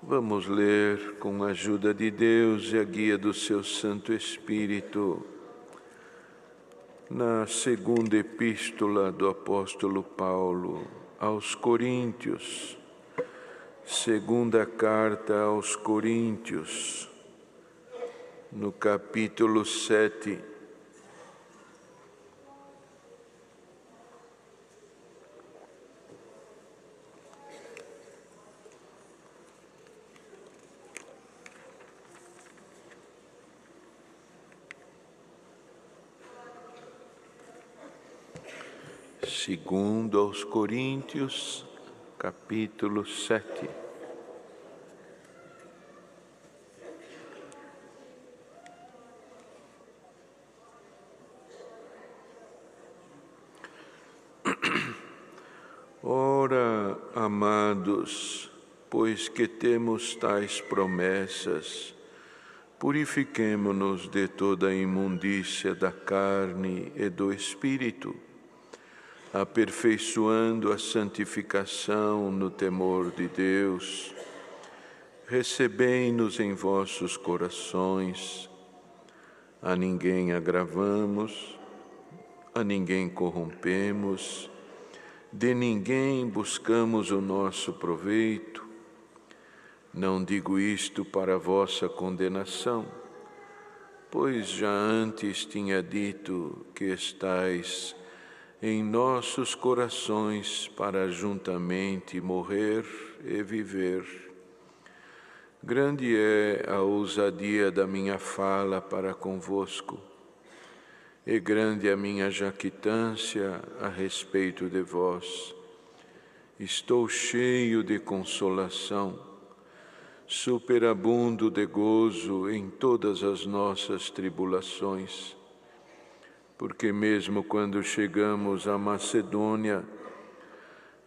Vamos ler, com a ajuda de Deus e a guia do seu Santo Espírito, na segunda epístola do apóstolo Paulo aos Coríntios, segunda carta aos Coríntios, no capítulo 7. Segundo aos Coríntios, capítulo 7. Ora, amados, pois que temos tais promessas, purifiquemo-nos de toda a imundícia da carne e do espírito, aperfeiçoando a santificação no temor de Deus. Recebei-nos em vossos corações, a ninguém agravamos, a ninguém corrompemos, de ninguém buscamos o nosso proveito. Não digo isto para vossa condenação, pois já antes tinha dito que estais em nossos corações para juntamente morrer e viver. Grande é a ousadia da minha fala para convosco, e grande a minha jactância a respeito de vós. Estou cheio de consolação, superabundo de gozo em todas as nossas tribulações, porque mesmo quando chegamos à Macedônia,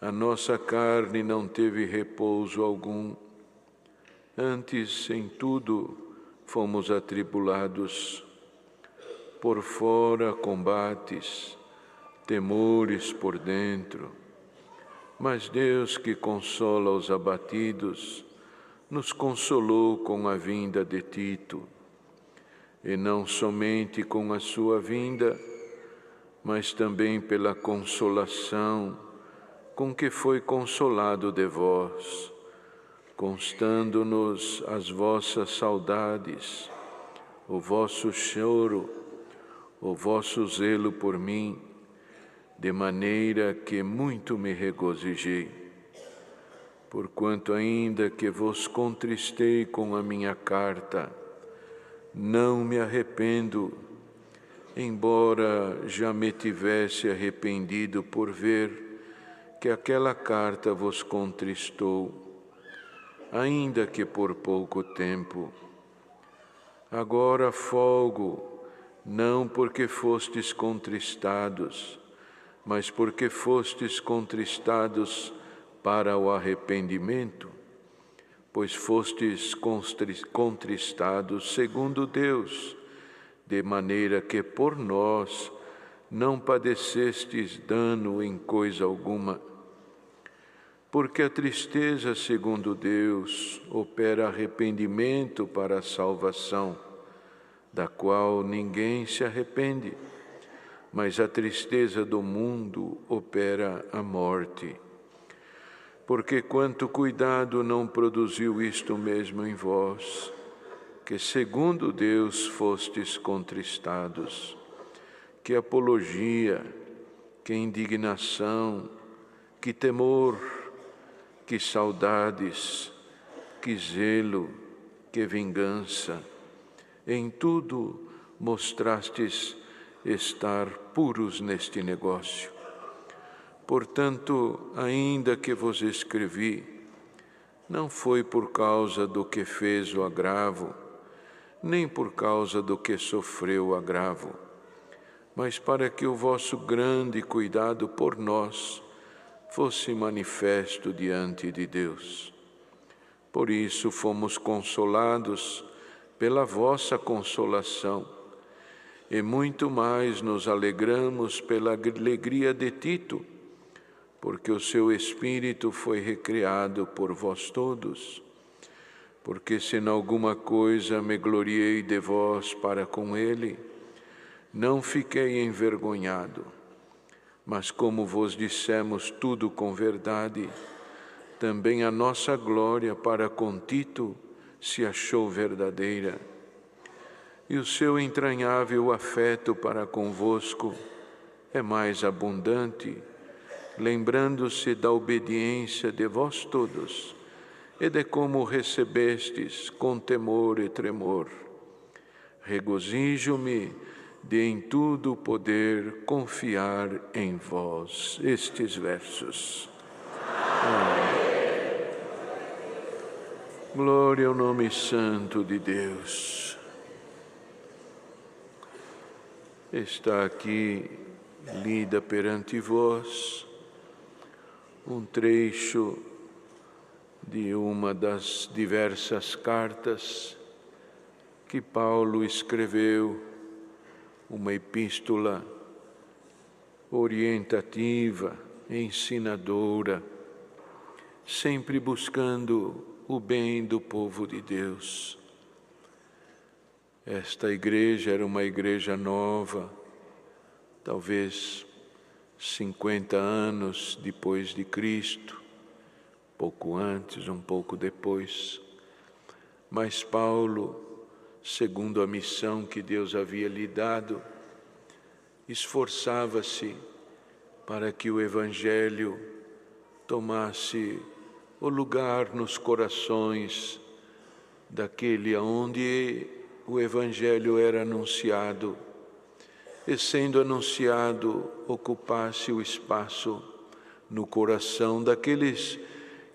a nossa carne não teve repouso algum. Antes, em tudo, fomos atribulados. Por fora, combates, temores por dentro. Mas Deus, que consola os abatidos, nos consolou com a vinda de Tito, e não somente com a sua vinda, mas também pela consolação com que foi consolado de vós, constando-nos as vossas saudades, o vosso choro, o vosso zelo por mim, de maneira que muito me regozijei. Porquanto ainda que vos contristei com a minha carta, não me arrependo, embora já me tivesse arrependido por ver que aquela carta vos contristou, ainda que por pouco tempo. Agora folgo, não porque fostes contristados, mas porque fostes contristados para o arrependimento, pois fostes contristados segundo Deus, de maneira que por nós não padecestes dano em coisa alguma. Porque a tristeza, segundo Deus, opera arrependimento para a salvação, da qual ninguém se arrepende, mas a tristeza do mundo opera a morte. Porque quanto cuidado não produziu isto mesmo em vós, que segundo Deus fostes contristados, que apologia, que indignação, que temor, que saudades, que zelo, que vingança, em tudo mostrastes estar puros neste negócio. Portanto, ainda que vos escrevi, não foi por causa do que fez o agravo, nem por causa do que sofreu o agravo, mas para que o vosso grande cuidado por nós fosse manifesto diante de Deus. Por isso fomos consolados pela vossa consolação, e muito mais nos alegramos pela alegria de Tito, porque o seu espírito foi recriado por vós todos. porque se em alguma coisa me gloriei de vós para com ele, não fiquei envergonhado. Mas como vos dissemos tudo com verdade, também a nossa glória para com Tito se achou verdadeira. E o seu entranhável afeto para convosco é mais abundante, lembrando-se da obediência de vós todos e de como recebestes com temor e tremor. Regozijo-me de em tudo poder confiar em vós. Estes versos. Amém. Glória ao nome santo de Deus. Está aqui lida perante vós um trecho de uma das diversas cartas que Paulo escreveu, uma epístola orientativa, ensinadora, sempre buscando o bem do povo de Deus. Esta igreja era uma igreja nova, talvez 50 anos depois de Cristo, pouco antes, um pouco depois. Mas Paulo, segundo a missão que Deus havia lhe dado, esforçava-se para que o Evangelho tomasse o lugar nos corações daquele aonde o Evangelho era anunciado, e sendo anunciado, ocupasse o espaço no coração daqueles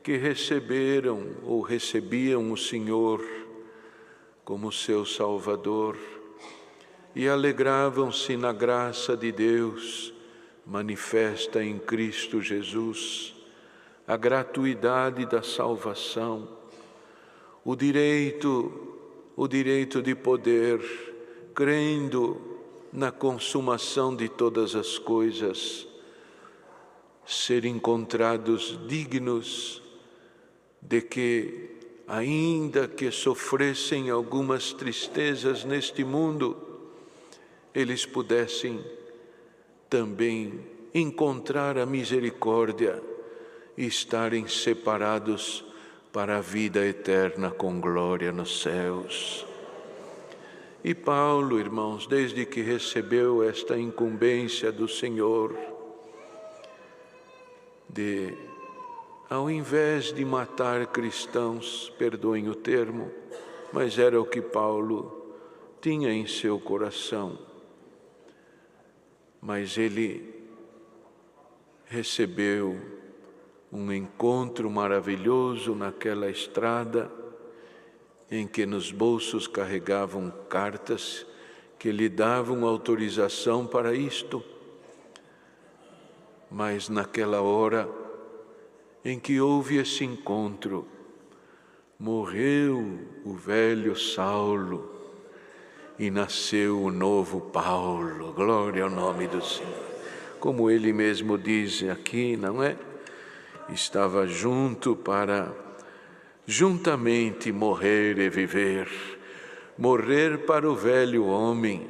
que receberam ou recebiam o Senhor como seu Salvador e alegravam-se na graça de Deus manifesta em Cristo Jesus, a gratuidade da salvação, o direito de poder, crendo na consumação de todas as coisas, ser encontrados dignos de que, ainda que sofressem algumas tristezas neste mundo, eles pudessem também encontrar a misericórdia e estarem separados para a vida eterna com glória nos céus. E Paulo, irmãos, desde que recebeu esta incumbência do Senhor, ao invés de matar cristãos, perdoem o termo, mas era o que Paulo tinha em seu coração. Mas ele recebeu um encontro maravilhoso naquela estrada, em que nos bolsos carregavam cartas que lhe davam autorização para isto. Mas naquela hora em que houve esse encontro, morreu o velho Saulo e nasceu o novo Paulo. Glória ao nome do Senhor. Como ele mesmo diz aqui, não é? Estava junto para juntamente morrer e viver. Morrer para o velho homem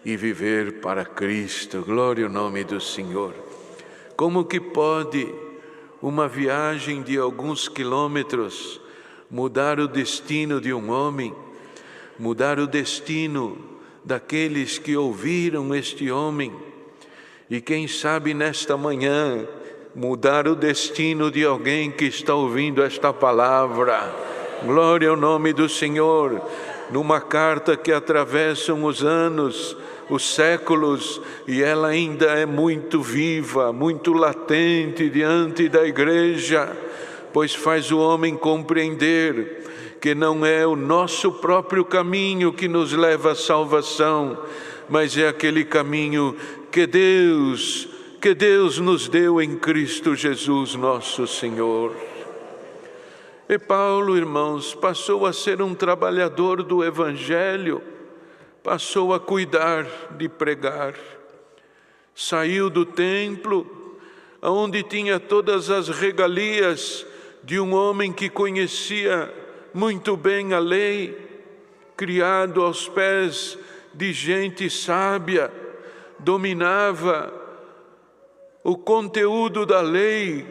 e viver para Cristo. Glória ao nome do Senhor. Como que pode uma viagem de alguns quilômetros mudar o destino de um homem, mudar o destino daqueles que ouviram este homem, e quem sabe nesta manhã mudar o destino de alguém que está ouvindo esta palavra. Glória ao nome do Senhor. Numa carta que atravessam os anos, os séculos, e ela ainda é muito viva, muito latente diante da igreja, pois faz o homem compreender que não é o nosso próprio caminho que nos leva à salvação, mas é aquele caminho que Deus nos deu em Cristo Jesus, nosso Senhor. E Paulo, irmãos, passou a ser um trabalhador do Evangelho, passou a cuidar de pregar. Saiu do templo, onde tinha todas as regalias de um homem que conhecia muito bem a lei, criado aos pés de gente sábia, dominava o conteúdo da lei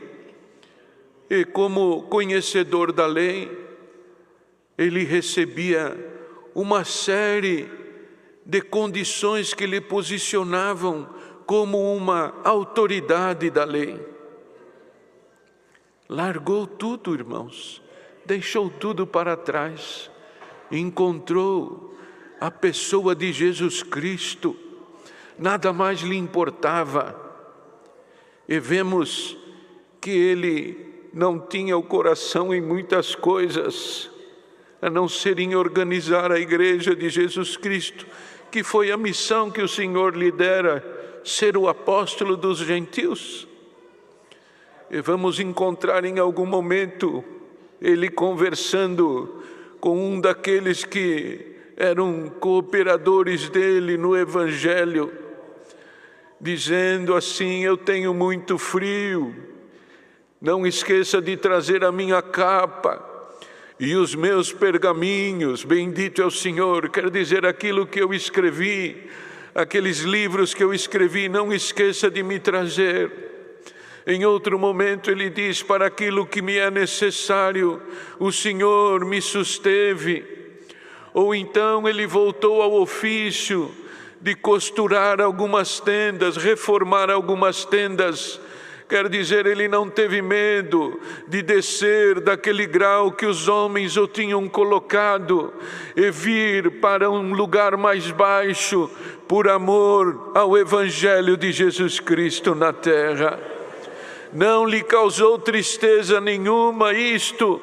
e, como conhecedor da lei, ele recebia uma série de condições que lhe posicionavam como uma autoridade da lei. Largou tudo, irmãos, deixou tudo para trás, encontrou a pessoa de Jesus Cristo, nada mais lhe importava. E vemos que ele não tinha o coração em muitas coisas, a não ser em organizar a igreja de Jesus Cristo, que foi a missão que o Senhor lhe dera, ser o apóstolo dos gentios. E vamos encontrar em algum momento ele conversando com um daqueles que eram cooperadores dele no Evangelho, dizendo assim: eu tenho muito frio, não esqueça de trazer a minha capa e os meus pergaminhos, bendito é o Senhor, quer dizer, aquilo que eu escrevi, aqueles livros que eu escrevi, não esqueça de me trazer. Em outro momento ele diz: para aquilo que me é necessário, o Senhor me susteve. Ou então ele voltou ao ofício de costurar algumas tendas, reformar algumas tendas. Quer dizer, ele não teve medo de descer daquele grau que os homens o tinham colocado e vir para um lugar mais baixo, por amor ao Evangelho de Jesus Cristo na terra. Não lhe causou tristeza nenhuma isto,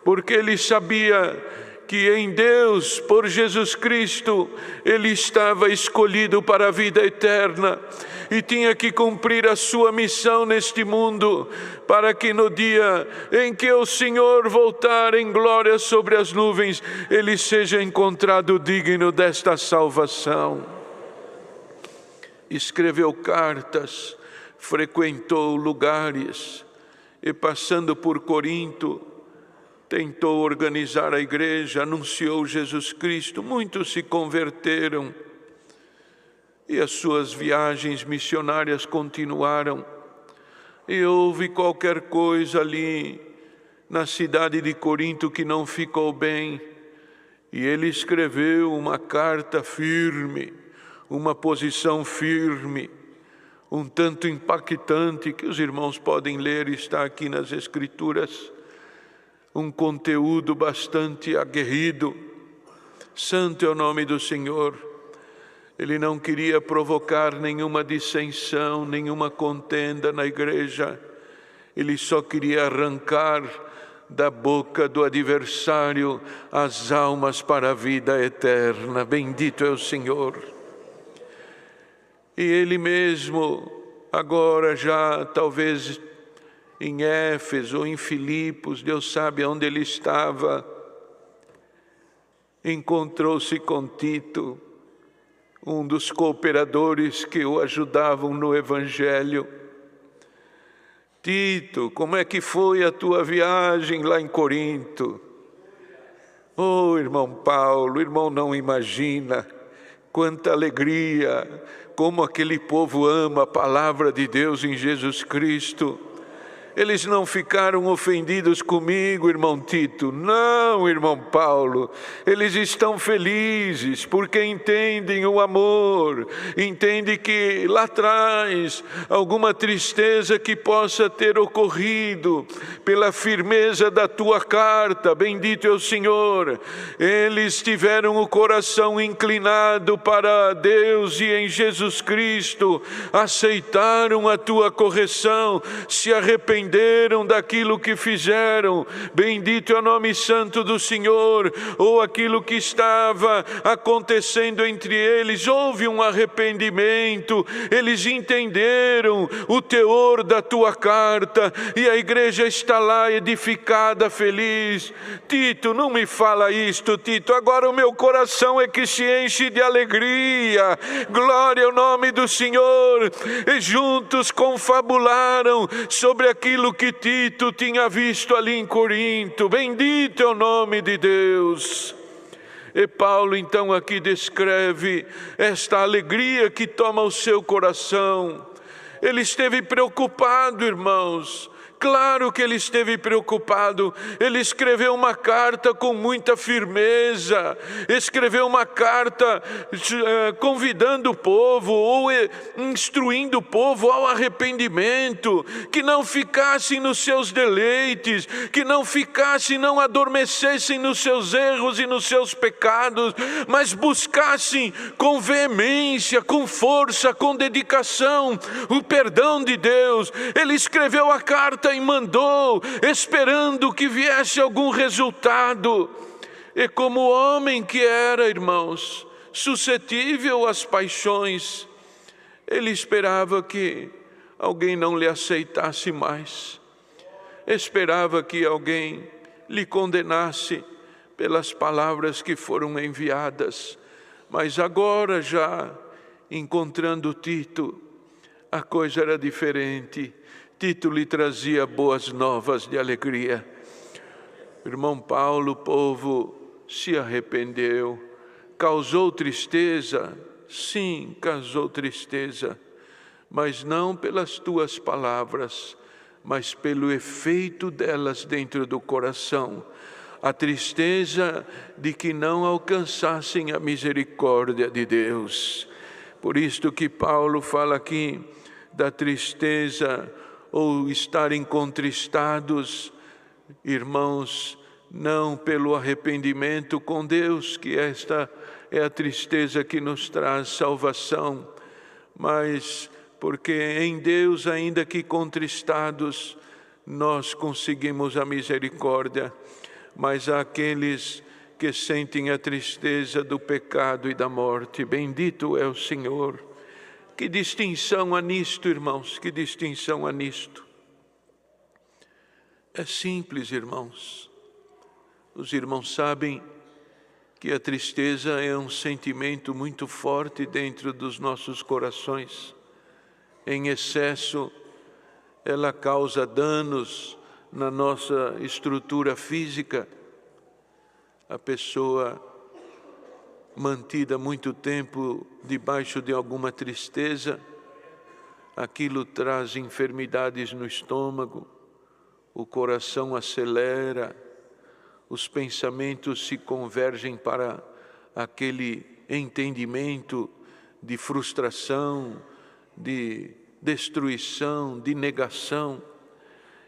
porque ele sabia que em Deus, por Jesus Cristo, ele estava escolhido para a vida eterna e tinha que cumprir a sua missão neste mundo, para que no dia em que o Senhor voltar em glória sobre as nuvens, ele seja encontrado digno desta salvação. Escreveu cartas, frequentou lugares e, passando por Corinto, tentou organizar a igreja, anunciou Jesus Cristo, muitos se converteram e as suas viagens missionárias continuaram. E houve qualquer coisa ali na cidade de Corinto que não ficou bem, e ele escreveu uma carta firme, uma posição firme, um tanto impactante, que os irmãos podem ler, está aqui nas Escrituras, um conteúdo bastante aguerrido. Santo é o nome do Senhor. Ele não queria provocar nenhuma dissensão, nenhuma contenda na igreja. Ele só queria arrancar da boca do adversário as almas para a vida eterna. Bendito é o Senhor. E ele mesmo, agora já talvez em Éfeso ou em Filipos, Deus sabe onde ele estava, encontrou-se com Tito, um dos cooperadores que o ajudavam no Evangelho. Tito, como é que foi a tua viagem lá em Corinto? Oh, irmão Paulo, o irmão não imagina quanta alegria, como aquele povo ama a palavra de Deus em Jesus Cristo. Eles não ficaram ofendidos comigo, irmão Tito. Não, irmão Paulo. Eles estão felizes porque entendem o amor. Entendem que lá atrás alguma tristeza que possa ter ocorrido pela firmeza da tua carta. Bendito é o Senhor. Eles tiveram o coração inclinado para Deus e em Jesus Cristo. Aceitaram a tua correção, se arrependeram daquilo que fizeram, bendito é o nome santo do Senhor, ou aquilo que estava acontecendo entre eles, houve um arrependimento, eles entenderam o teor da tua carta, e a igreja está lá edificada, feliz. Tito, não me fala isto, Tito, agora o meu coração é que se enche de alegria, glória ao nome do Senhor, e juntos confabularam sobre aquilo aquilo que Tito tinha visto ali em Corinto. Bendito é o nome de Deus. E Paulo então aqui descreve esta alegria que toma o seu coração. Ele esteve preocupado, irmãos. Claro que ele esteve preocupado. Ele escreveu uma carta com muita firmeza, escreveu uma carta convidando o povo, ou instruindo o povo ao arrependimento, que não ficassem nos seus deleites, que não ficassem, não adormecessem nos seus erros e nos seus pecados, mas buscassem com veemência, com força, com dedicação, o perdão de Deus. Ele escreveu a carta e mandou, esperando que viesse algum resultado. E como homem que era, irmãos, suscetível às paixões, ele esperava que alguém não lhe aceitasse mais. Esperava que alguém lhe condenasse pelas palavras que foram enviadas. Mas agora, já encontrando Tito, a coisa era diferente. Tito lhe trazia boas novas de alegria. Irmão Paulo, o povo se arrependeu, causou tristeza, sim, causou tristeza, mas não pelas tuas palavras, mas pelo efeito delas dentro do coração. A tristeza de que não alcançassem a misericórdia de Deus. Por isto que Paulo fala aqui da tristeza, ou estarem contristados, irmãos, não pelo arrependimento com Deus, que esta é a tristeza que nos traz salvação, mas porque em Deus, ainda que contristados, nós conseguimos a misericórdia. Mas há aqueles que sentem a tristeza do pecado e da morte. Bendito é o Senhor. Que distinção há nisto, irmãos, que distinção há nisto. É simples, irmãos. Os irmãos sabem que a tristeza é um sentimento muito forte dentro dos nossos corações. Em excesso, ela causa danos na nossa estrutura física. A pessoa mantida muito tempo debaixo de alguma tristeza, aquilo traz enfermidades no estômago, o coração acelera, os pensamentos se convergem para aquele entendimento de frustração, de destruição, de negação,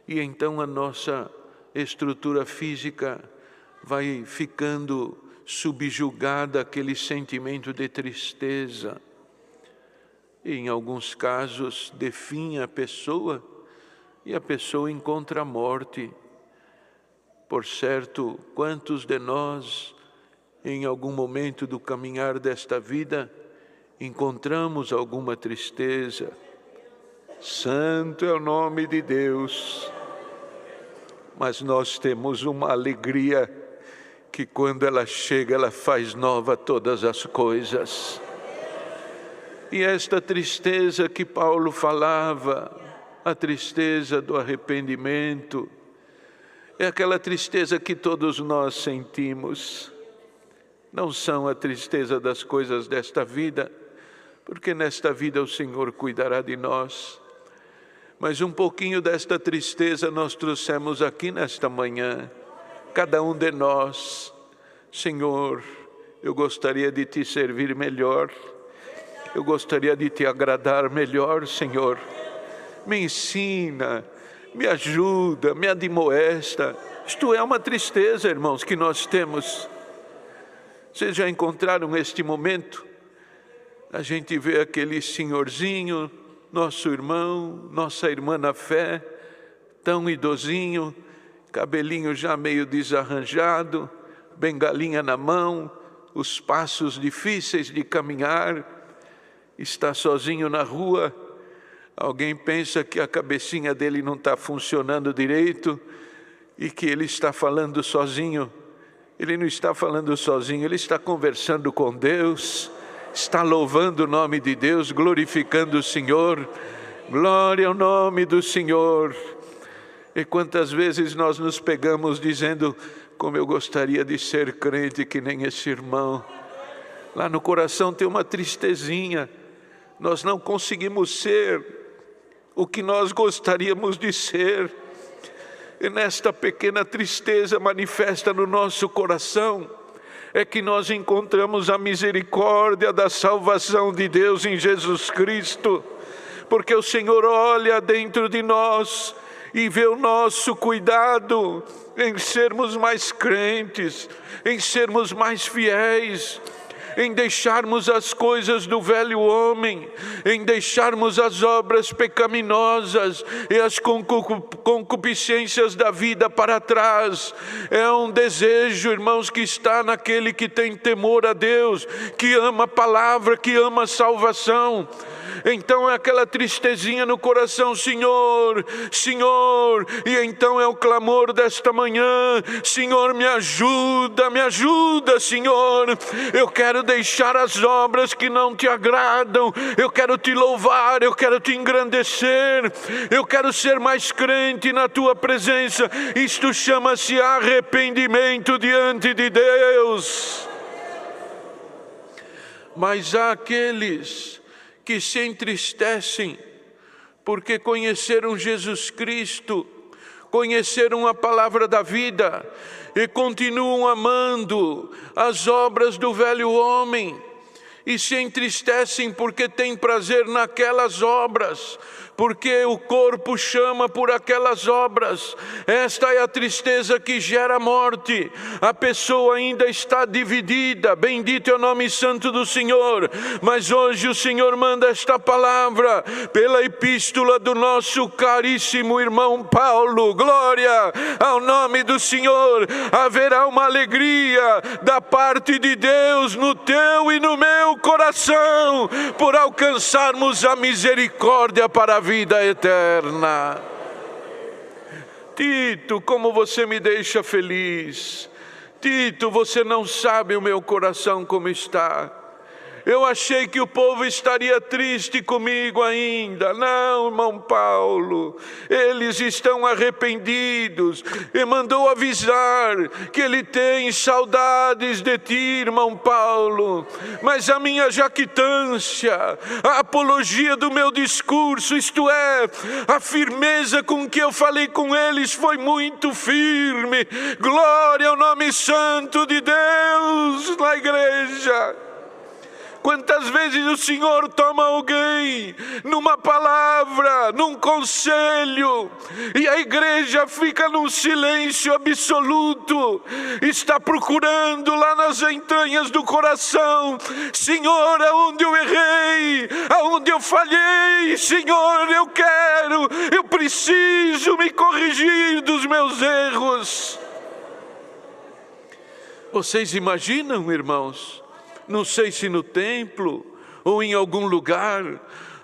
e então a nossa estrutura física vai ficando subjugada àquele sentimento de tristeza. E, em alguns casos, definha a pessoa e a pessoa encontra a morte. Por certo, quantos de nós, em algum momento do caminhar desta vida, encontramos alguma tristeza? Santo é o nome de Deus. Mas nós temos uma alegria que quando ela chega, ela faz nova todas as coisas. E esta tristeza que Paulo falava, a tristeza do arrependimento, é aquela tristeza que todos nós sentimos. Não são a tristeza das coisas desta vida, porque nesta vida o Senhor cuidará de nós. Mas um pouquinho desta tristeza nós trouxemos aqui nesta manhã. Cada um de nós, Senhor, eu gostaria de te servir melhor, eu gostaria de te agradar melhor, Senhor. Me ensina, me ajuda, me admoesta. Isto é uma tristeza, irmãos, que nós temos. Vocês já encontraram este momento? A gente vê aquele senhorzinho, nosso irmão, nossa irmã na fé, tão idosinho, cabelinho já meio desarranjado, bengalinha na mão, os passos difíceis de caminhar, está sozinho na rua. Alguém pensa que a cabecinha dele não está funcionando direito e que ele está falando sozinho. Ele não está falando sozinho, ele está conversando com Deus, está louvando o nome de Deus, glorificando o Senhor. Glória ao nome do Senhor. E quantas vezes nós nos pegamos dizendo: como eu gostaria de ser crente que nem esse irmão. Lá no coração tem uma tristezinha. Nós não conseguimos ser o que nós gostaríamos de ser. E nesta pequena tristeza manifesta no nosso coração é que nós encontramos a misericórdia da salvação de Deus em Jesus Cristo. Porque o Senhor olha dentro de nós e vê o nosso cuidado em sermos mais crentes, em sermos mais fiéis, em deixarmos as coisas do velho homem, em deixarmos as obras pecaminosas e as concupiscências da vida para trás. É um desejo, irmãos, que está naquele que tem temor a Deus, que ama a palavra, que ama a salvação. Então é aquela tristezinha no coração: Senhor, Senhor. E então é o clamor desta manhã: Senhor, me ajuda, Senhor. Eu quero deixar as obras que não te agradam. Eu quero te louvar, eu quero te engrandecer. Eu quero ser mais crente na tua presença. Isto chama-se arrependimento diante de Deus. Mas há aqueles que se entristecem porque conheceram Jesus Cristo, conheceram a palavra da vida e continuam amando as obras do velho homem, e se entristecem porque têm prazer naquelas obras, porque o corpo chama por aquelas obras. Esta é a tristeza que gera morte. A pessoa ainda está dividida. Bendito é o nome santo do Senhor. Mas hoje o Senhor manda esta palavra pela epístola do nosso caríssimo irmão Paulo. Glória ao nome do Senhor. Haverá uma alegria da parte de Deus no teu e no meu coração, por alcançarmos a misericórdia para a vida eterna. Tito, como você me deixa feliz. Tito, você não sabe o meu coração como está. Eu achei que o povo estaria triste comigo ainda. Não, irmão Paulo, eles estão arrependidos. E mandou avisar que ele tem saudades de ti, irmão Paulo. Mas a minha jactância, a apologia do meu discurso, isto é, a firmeza com que eu falei com eles foi muito firme. Glória ao nome santo de Deus na igreja. Quantas vezes o Senhor toma alguém numa palavra, num conselho, e a igreja fica num silêncio absoluto, está procurando lá nas entranhas do coração: Senhor, aonde eu errei, aonde eu falhei, Senhor, eu preciso me corrigir dos meus erros. Vocês imaginam, irmãos? Não sei se no templo ou em algum lugar,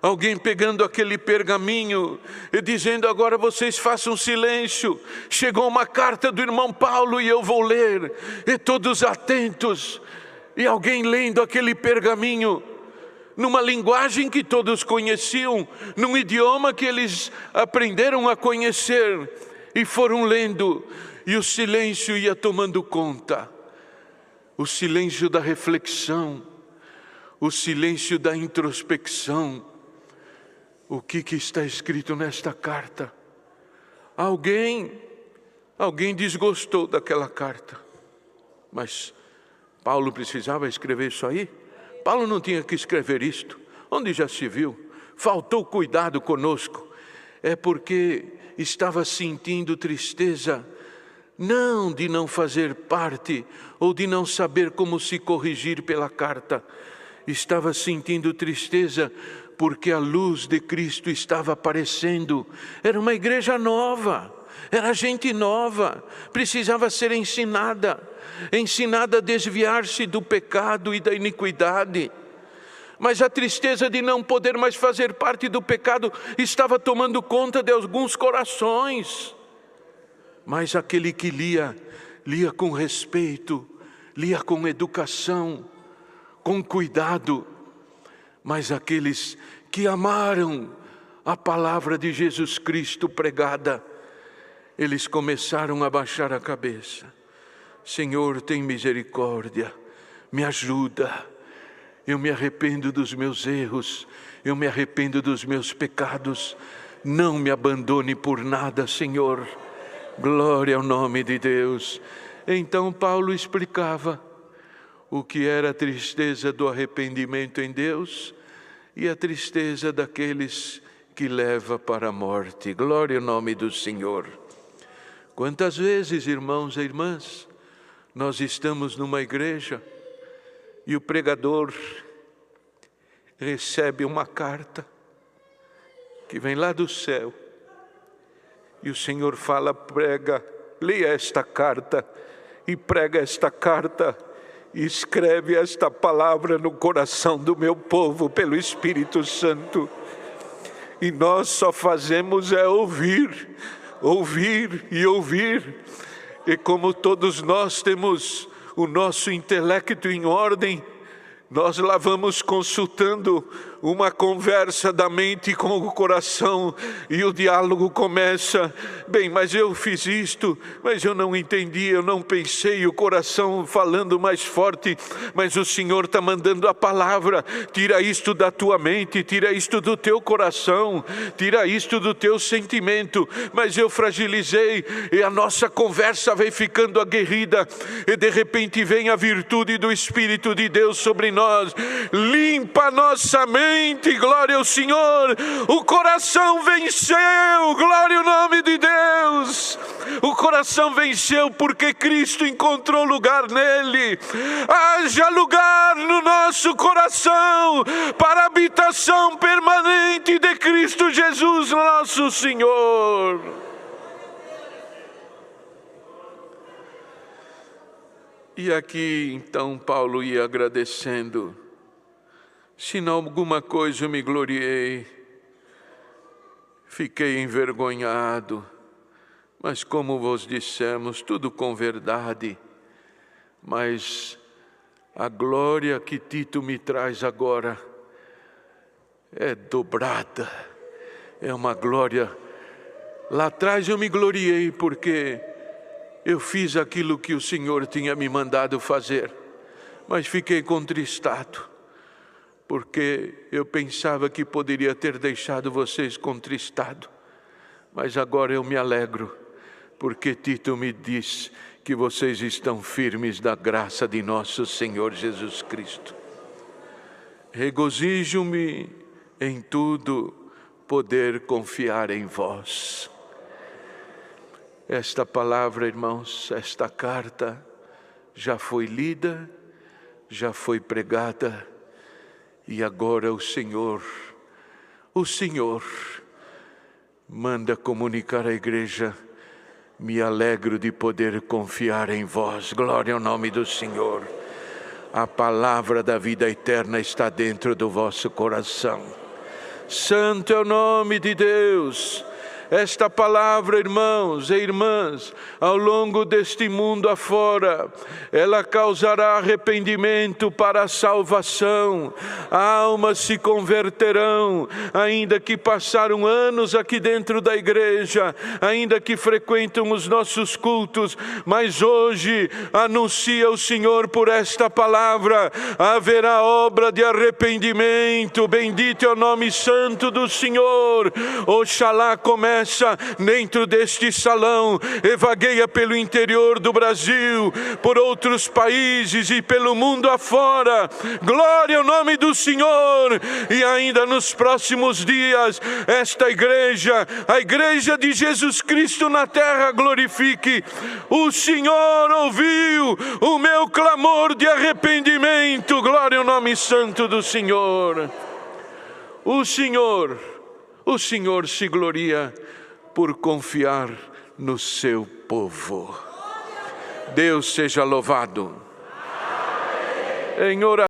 alguém pegando aquele pergaminho e dizendo: agora vocês façam silêncio, chegou uma carta do irmão Paulo e eu vou ler. E todos atentos, e alguém lendo aquele pergaminho numa linguagem que todos conheciam, num idioma que eles aprenderam a conhecer, e foram lendo, e o silêncio ia tomando conta. O silêncio da reflexão, o silêncio da introspecção. O que está escrito nesta carta? Alguém desgostou daquela carta. Mas Paulo precisava escrever isso aí? Paulo não tinha que escrever isto. Onde já se viu? Faltou cuidado conosco. É porque estava sentindo tristeza, não de não fazer parte ou de não saber como se corrigir pela carta. Estava sentindo tristeza porque a luz de Cristo estava aparecendo. Era uma igreja nova, era gente nova, precisava ser ensinada a desviar-se do pecado e da iniquidade. Mas a tristeza de não poder mais fazer parte do pecado estava tomando conta de alguns corações. Mas aquele que lia com respeito, lia com educação, com cuidado. Mas aqueles que amaram a palavra de Jesus Cristo pregada, eles começaram a baixar a cabeça. Senhor, tem misericórdia, me ajuda. Eu me arrependo dos meus erros, eu me arrependo dos meus pecados. Não me abandone por nada, Senhor. Glória ao nome de Deus. Então Paulo explicava o que era a tristeza do arrependimento em Deus e a tristeza daqueles que leva para a morte. Glória ao nome do Senhor. Quantas vezes, irmãos e irmãs, nós estamos numa igreja e o pregador recebe uma carta que vem lá do céu e o Senhor fala: prega, leia esta carta e prega esta carta e escreve esta palavra no coração do meu povo pelo Espírito Santo. E nós só fazemos ouvir, ouvir e ouvir. E como todos nós temos o nosso intelecto em ordem, nós lá vamos consultando uma conversa da mente com o coração e o diálogo começa: bem, mas eu fiz isto, mas eu não entendi, eu não pensei, o coração falando mais forte, mas o Senhor está mandando a palavra: tira isto da tua mente, tira isto do teu coração, tira isto do teu sentimento. Mas eu fragilizei e a nossa conversa vai ficando aguerrida e de repente vem a virtude do Espírito de Deus sobre nós, limpa a nossa mente. Glória ao Senhor, o coração venceu, glória ao nome de Deus. O coração venceu porque Cristo encontrou lugar nele. Haja lugar no nosso coração para a habitação permanente de Cristo Jesus, nosso Senhor. E aqui então Paulo ia agradecendo: se em alguma coisa eu me gloriei, fiquei envergonhado, mas como vos dissemos, tudo com verdade. Mas a glória que Tito me traz agora é dobrada, é uma glória. Lá atrás eu me gloriei porque eu fiz aquilo que o Senhor tinha me mandado fazer, mas fiquei contristado, porque eu pensava que poderia ter deixado vocês contristados. Mas agora eu me alegro, porque Tito me diz que vocês estão firmes da graça de nosso Senhor Jesus Cristo. Regozijo-me em tudo poder confiar em vós. Esta palavra, irmãos, esta carta já foi lida, já foi pregada, e agora o Senhor manda comunicar à igreja: me alegro de poder confiar em vós. Glória ao nome do Senhor. A palavra da vida eterna está dentro do vosso coração. Santo é o nome de Deus. Esta palavra, irmãos e irmãs, ao longo deste mundo afora, ela causará arrependimento para a salvação. Almas se converterão, ainda que passaram anos aqui dentro da igreja, ainda que frequentam os nossos cultos, mas hoje anuncia o Senhor por esta palavra: haverá obra de arrependimento. Bendito é o nome santo do Senhor. Oxalá comece dentro deste salão e vagueia pelo interior do Brasil, por outros países e pelo mundo afora. Glória ao nome do Senhor. E ainda nos próximos dias, esta igreja, a igreja de Jesus Cristo na terra, glorifique: o Senhor ouviu o meu clamor de arrependimento. Glória ao nome santo do Senhor. O Senhor se gloria por confiar no seu povo. Deus seja louvado. Em oração.